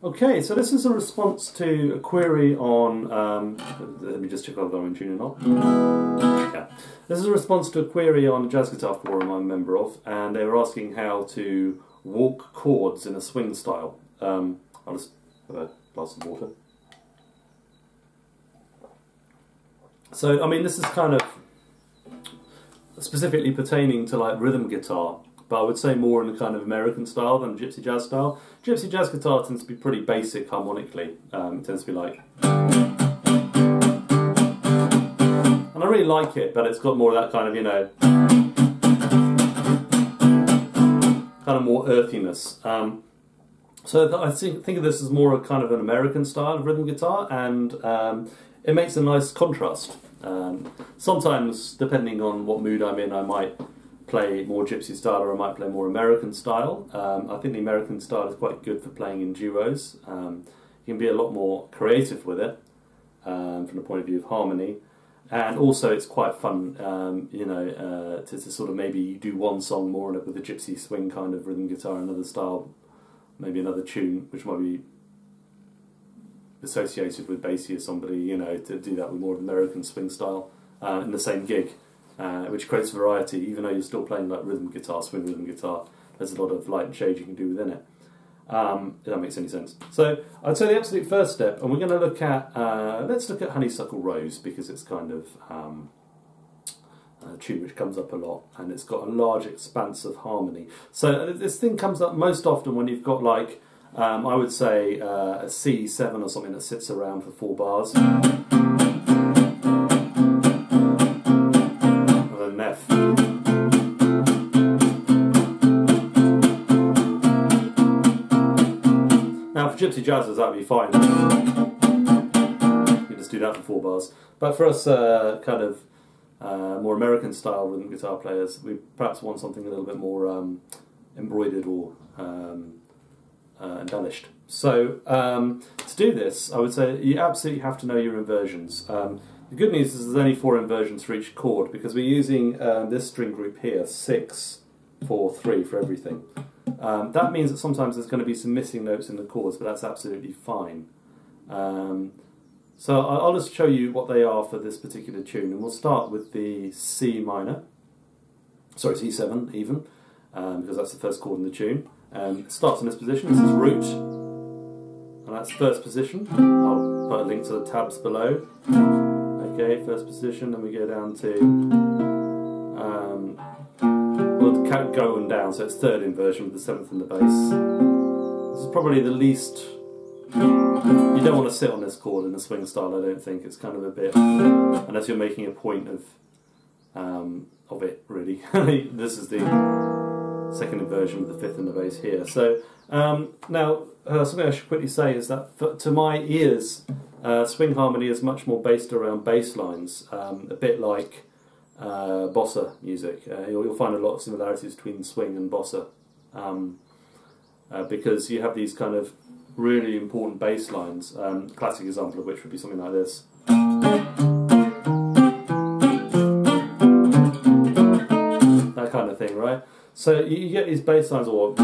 Okay, so this is a response to a query on, let me just check whether I'm in tune or not. Yeah. This is a response to a query on a jazz guitar forum I'm a member of, and they were asking how to walk chords in a swing style. I'll just have a glass of water. So, I mean, this is kind of specifically pertaining to like rhythm guitar, but I would say more in the kind of American style than gypsy jazz style. Gypsy jazz guitar tends to be pretty basic harmonically. It tends to be like... And I really like it, but it's got more of that kind of, you know, kind of more earthiness. So I think of this as more a kind of an American style of rhythm guitar, and it makes a nice contrast. Sometimes, depending on what mood I'm in, I might play more gypsy style or I might play more American style. I think the American style is quite good for playing in duos. You can be a lot more creative with it from the point of view of harmony, and also it's quite fun, you know, to sort of maybe do one song more with a gypsy swing kind of rhythm guitar, another style, maybe another tune which might be associated with bassy or somebody, you know, to do that with more of American swing style in the same gig. Which creates variety, even though you're still playing like rhythm guitar, swing rhythm guitar. There's a lot of light and shade you can do within it. If that makes any sense. So I'd say the absolute first step, and we're going to look at, let's look at Honeysuckle Rose, because it's kind of a tune which comes up a lot, and it's got a large expanse of harmony. So this thing comes up most often when you've got like, I would say a C7 or something that sits around for 4 bars. Now for gypsy jazzers that would be fine. You can just do that for 4 bars. But for us kind of more American style rhythm guitar players, we perhaps want something a little bit more embroidered or embellished. So to do this, I would say you absolutely have to know your inversions. The good news is there's only 4 inversions for each chord, because we're using this string group here, 6, 4, 3 for everything. That means that sometimes there's going to be some missing notes in the chords, but that's absolutely fine. So I'll just show you what they are for this particular tune, and we'll start with the C minor, sorry, C7 even, because that's the first chord in the tune. It starts in this position, this is root, and that's first position. I'll put a link to the tabs below. Okay, first position, then we go down to, we'll count going down, so it's third inversion with the 7th in the bass. This is probably the least, you don't want to sit on this chord in a swing style, I don't think. It's kind of a bit, unless you're making a point of it, really. This is the second inversion with the 5th in the bass here. So, now, something I should quickly say is that, to my ears, swing harmony is much more based around bass lines, a bit like bossa music. You'll find a lot of similarities between swing and bossa, because you have these kind of really important bass lines. Classic example of which would be something like this. That kind of thing, right? So you get these bass lines, or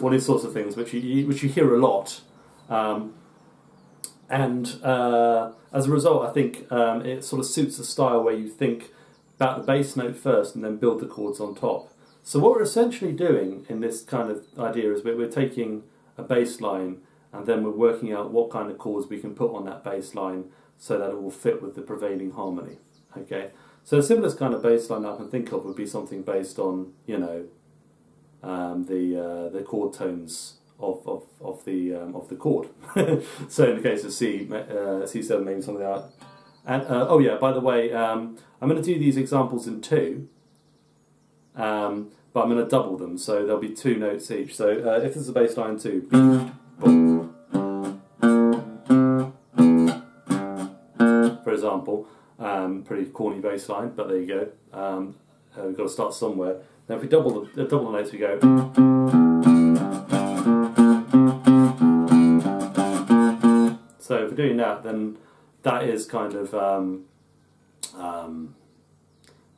all these sorts of things, which you hear a lot. As a result, I think it sort of suits a style where you think about the bass note first and then build the chords on top. So what we're essentially doing in this kind of idea is we're taking a bass line and then we're working out what kind of chords we can put on that bass line so that it will fit with the prevailing harmony. Okay, so the simplest kind of bass line I can think of would be something based on, you know, the chord tones of the chord. So in the case of C7, maybe something like that. And oh yeah, by the way, I'm going to do these examples in 2, but I'm going to double them, so there'll be 2 notes each. So if this is a bass line 2, for example, pretty corny bass line, but there you go. We've got to start somewhere. Now if we double the notes, we go. So if we're doing that, then that is kind of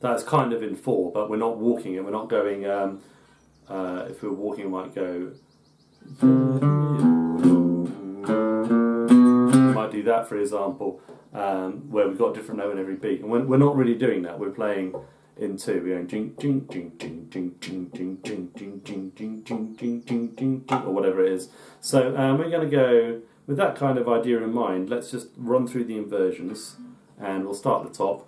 that's kind of in 4, but we're not walking it. We're not going. If we were walking, we might go Might do that, for example, where we've got a different note in every beat. And we're not really doing that. We're playing in two. We're going jing jing jing jing jing jing jing jing jing jing jing jing jing jing jing or whatever it is. So we're going to go with that kind of idea in mind. Let's just run through the inversions, and we'll start at the top.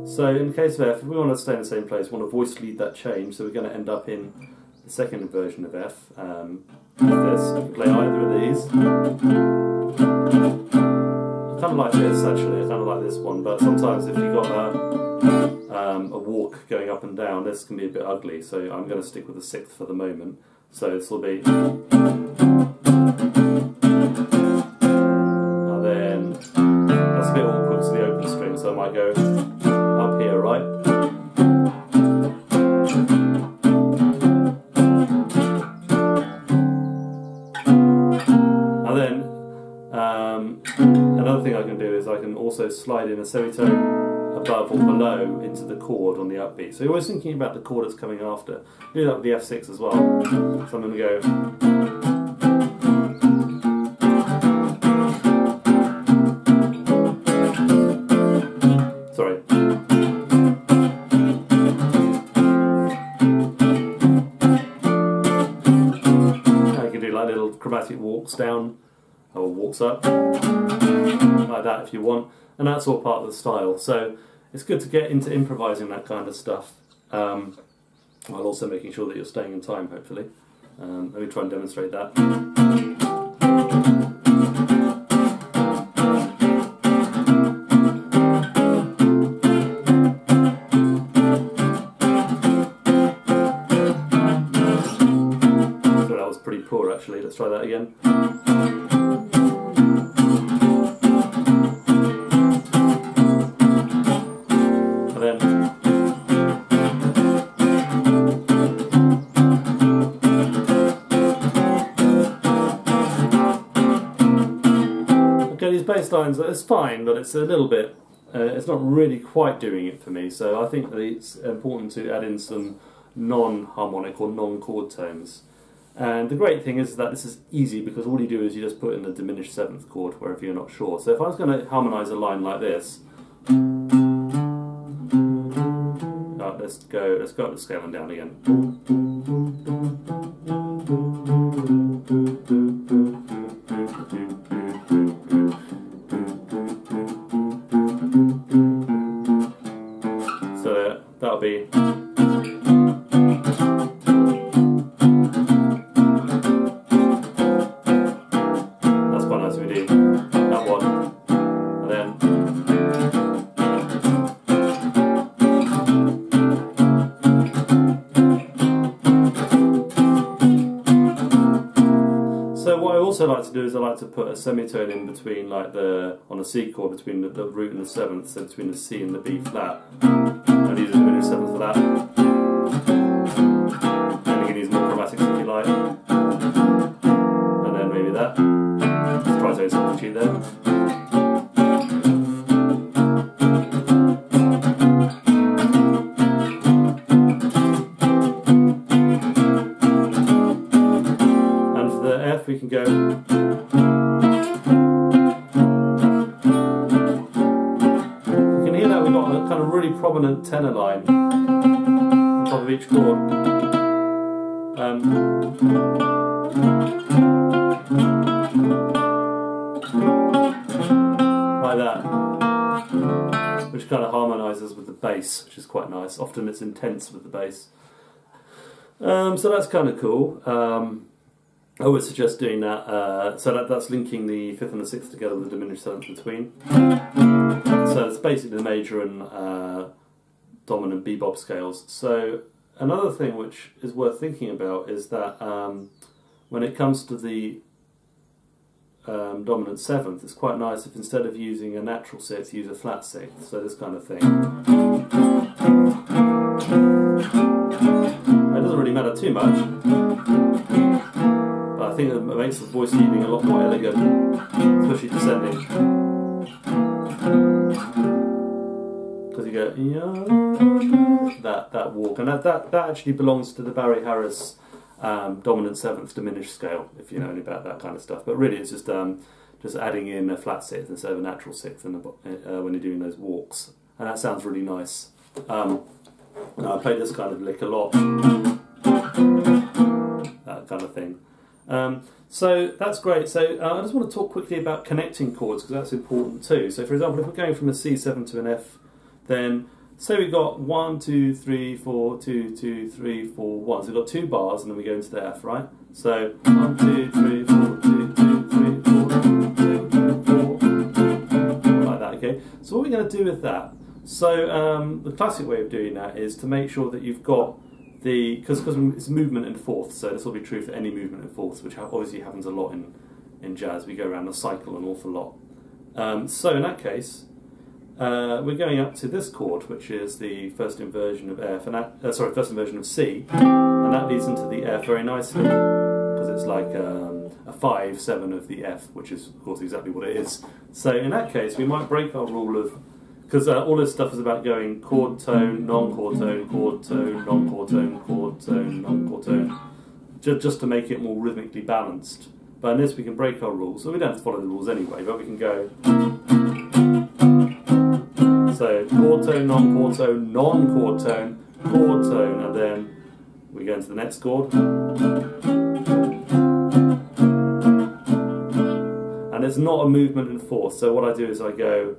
So in the case of F, if we want to stay in the same place, we want to voice lead that change, so we're going to end up in the second inversion of F. Like this. You can play either of these. I kind of like this actually, I kind of like this one, but sometimes if you've got a walk going up and down, this can be a bit ugly, so I'm going to stick with the sixth for the moment. So this will be... And then that's a bit awkward because of the open string, so I might go up here, right? And then another thing I can do is I can also slide in a semitone above or below into the chord on the upbeat. So you're always thinking about the chord that's coming after. Do that with the F6 as well. So I'm going to go... Chromatic walks down or walks up like that if you want, and that's all part of the style. So it's good to get into improvising that kind of stuff, while also making sure that you're staying in time, hopefully. Let me try and demonstrate that. Pretty poor actually, let's try that again. And then okay, these bass lines, it's fine, but it's a little bit it's not really quite doing it for me, so I think that it's important to add in some non-harmonic or non-chord tones. And the great thing is that this is easy because all you do is you just put in the diminished seventh chord wherever you're not sure. So if I was going to harmonise a line like this, let's go up the scale and down again. So that'll be... I like to do is I like to put a semitone in between, like on a C chord, between the root and the seventh, so between the C and the B flat. And use a diminished seventh for that. And you can use more chromatics if you like. And then maybe that. Let's try to substitute there. We can go. You can hear that we've got a kind of really prominent tenor line on top of each chord. Like that. Which kind of harmonises with the bass, which is quite nice. Often it's intense with the bass. So that's kind of cool. I would suggest doing that, so that's linking the fifth and the sixth together with the diminished seventh between. So it's basically the major and dominant bebop scales. So another thing which is worth thinking about is that when it comes to the dominant seventh, it's quite nice if instead of using a natural sixth, use a flat sixth, so this kind of thing. It doesn't really matter too much. I think it makes the voice leading a lot more elegant, especially descending. get that walk, and that actually belongs to the Barry Harris dominant seventh diminished scale, if you know anything about that kind of stuff. But really, it's just adding in a flat sixth instead of a natural sixth when you're doing those walks, and that sounds really nice. I play this kind of lick a lot, that kind of thing. So that's great. So I just want to talk quickly about connecting chords, because that's important too. So for example, if we're going from a C7 to an F, then say we've got 1, 2, 3, 4, 2, 2, 3, 4, 1. So we've got 2 bars and then we go into the F, right? So 1, 2, 3, 4, 2, 2, 3, 4, 2, 2, 4, like that, okay? So what we're going to do with that, so the classic way of doing that is to make sure that you've got because it's movement in fourths, so this will be true for any movement in fourths, which obviously happens a lot in jazz. We go around a cycle an awful lot. So in that case, we're going up to this chord, which is the first inversion of F, and first inversion of C, and that leads into the F very nicely, because it's like a 5/7 of the F, which is of course exactly what it is. So in that case, we might break our rule of, because all this stuff is about going chord tone, non-chord tone, chord tone, non-chord tone, chord tone, non-chord tone, just to make it more rhythmically balanced. But in this we can break our rules, so we don't have to follow the rules anyway, but we can go. So chord tone, non-chord tone, non-chord tone, chord tone, and then we go into the next chord. And it's not a movement in fourth, so what I do is I go.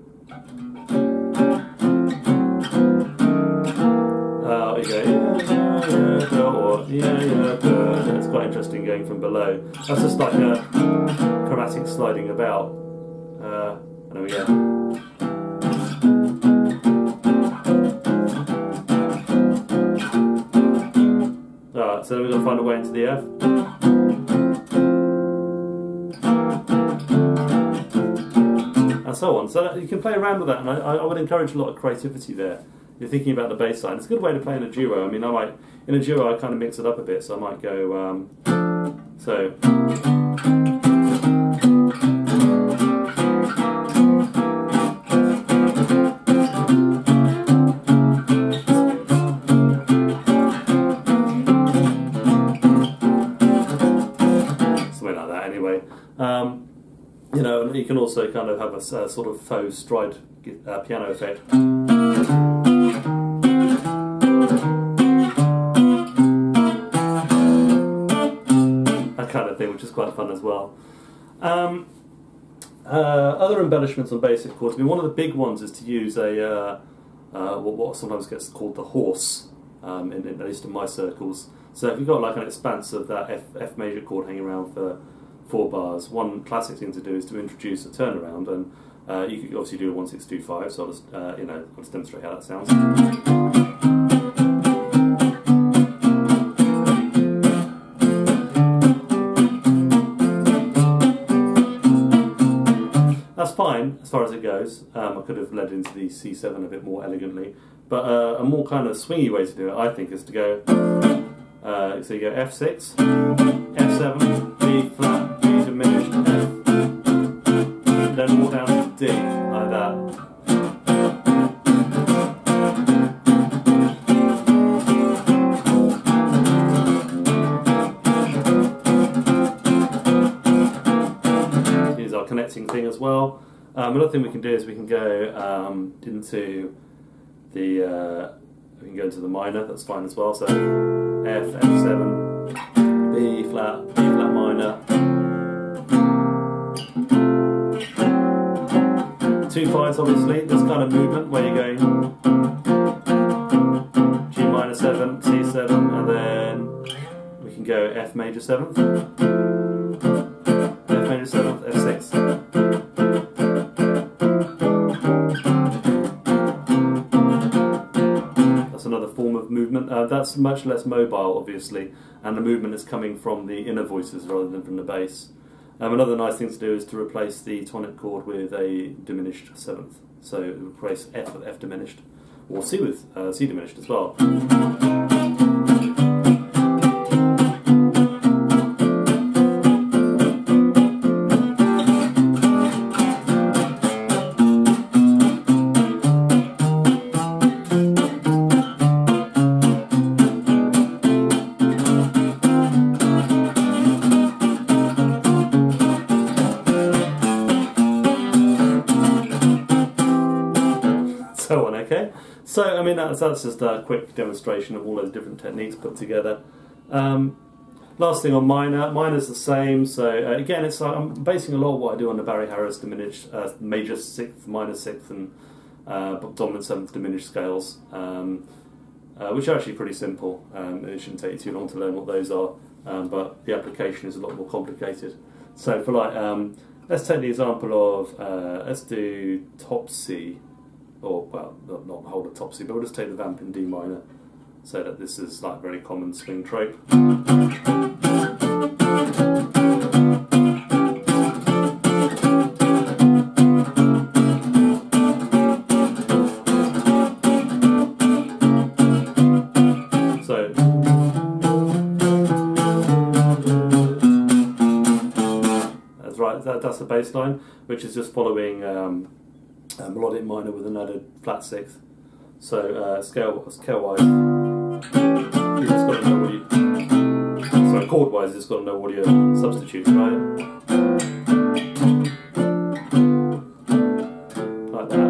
It's quite interesting going from below. That's just like a chromatic sliding about. And there we go. Alright, so then we've got to find a way into the F. And so on. So you can play around with that, and I would encourage a lot of creativity there. You're thinking about the bass line. It's a good way to play in a duo. I mean, in a duo I kind of mix it up a bit, so I might go, so. Something like that anyway. You know, and you can also kind of have a sort of faux stride piano effect. Kind of thing, which is quite fun as well. Other embellishments on basic chords. I mean, one of the big ones is to use what sometimes gets called the horse, at least in my circles. So if you've got like an expanse of that F major chord hanging around for 4 bars, one classic thing to do is to introduce a turnaround, and you could obviously do a 1-6-2-5. So I'll just I'll just demonstrate how that sounds. That's fine as far as it goes. I could have led into the C7 a bit more elegantly, but a more kind of swingy way to do it, I think, is to go. So you go F6, F7, B flat, B diminished, F, then walk down to D like that. Connecting thing as well. Another thing we can do is we can go into the minor. That's fine as well. So F, F7, B flat minor. 2 5s obviously. This kind of movement where you're going G minor 7, C7, and then we can go F major 7th. F major 7th, F6. That's another form of movement. That's much less mobile, obviously, and the movement is coming from the inner voices rather than from the bass. Another nice thing to do is to replace the tonic chord with a diminished 7th. So replace F with F diminished, or C with C diminished as well. So, I mean, that's just a quick demonstration of all those different techniques put together. Last thing on minor. Minor's the same. So, again, it's I'm basing a lot of what I do on the Barry Harris diminished major 6th, minor 6th, and dominant 7th diminished scales, which are actually pretty simple. It shouldn't take you too long to learn what those are, but the application is a lot more complicated. So, for like, let's take the example of, let's do top C. Or, well, not whole of top C, but we'll just take the vamp in D minor, so that this is like a very common string trope. So, that's right, that's the bass line, which is just following melodic minor with an added flat 6th. So scale-wise, you just got to know what you. Sorry, chord-wise, you just got to know what you're substituting, right? Like that.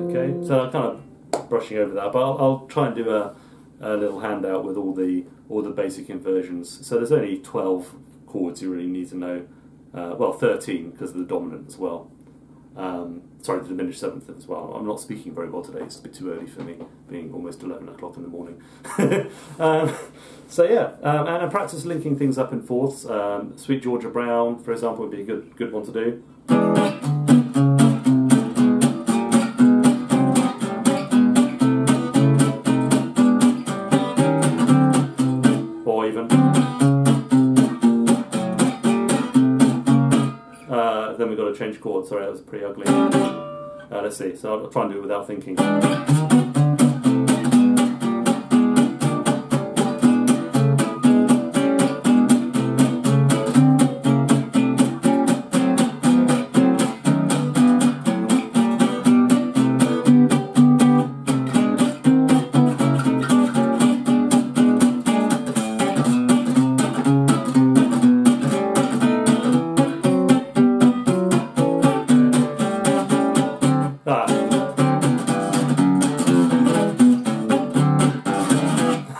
Okay. So I'm kind of brushing over that, but I'll try and do a little handout with all the basic inversions. So there's only 12 chords you really need to know. Well, 13 because of the dominant as well. Sorry, the diminished 7th as well. I'm not speaking very well today, it's a bit too early for me, being almost 11 o'clock in the morning. So yeah, and I practice linking things up in fourths. Sweet Georgia Brown, for example, would be a good one to do. Or even. Then we've got to change chords. Sorry, that was pretty ugly. Let's see, so I'll try and do it without thinking.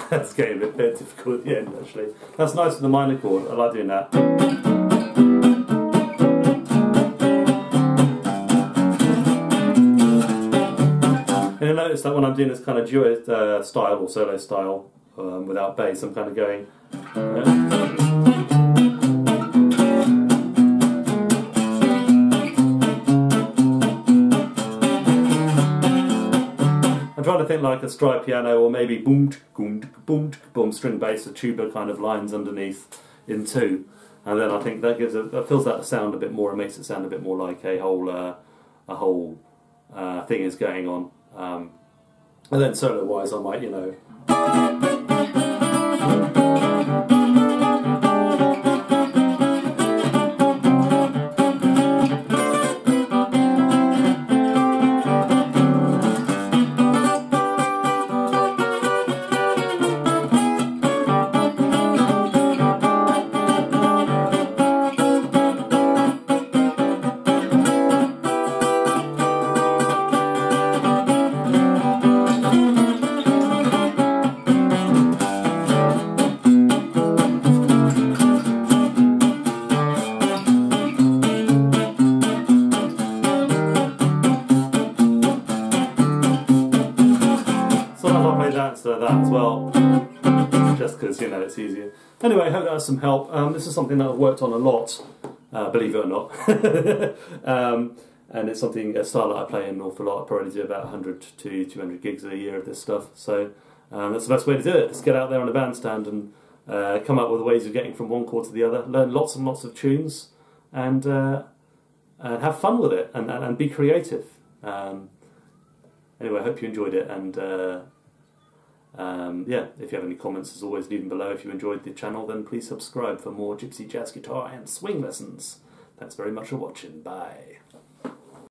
That's getting a bit difficult at the end, actually. That's nice with the minor chord. I like doing that. And you'll notice that when I'm doing this kind of duet style or solo style without bass, I'm kind of going. I'm trying to think like a stride piano, or maybe boom, boom, boom, boom, string bass, a tuba kind of lines underneath in 2, and then I think that fills that sound a bit more and makes it sound a bit more like a whole thing is going on. And then solo wise, I might, you know. That as well, just because, you know, it's easier. Anyway, I hope that has some help. This is something that I've worked on a lot, believe it or not. And it's a style that I play an awful lot. I probably do about 100 to 200 gigs a year of this stuff. So that's the best way to do it. Just get out there on a bandstand and come up with ways of getting from one chord to the other. Learn lots and lots of tunes, and have fun with it, and be creative. Anyway, I hope you enjoyed it, and yeah, if you have any comments, as always, leave them below. If you enjoyed the channel, then please subscribe for more gypsy jazz guitar and swing lessons. Thanks very much for watching. Bye.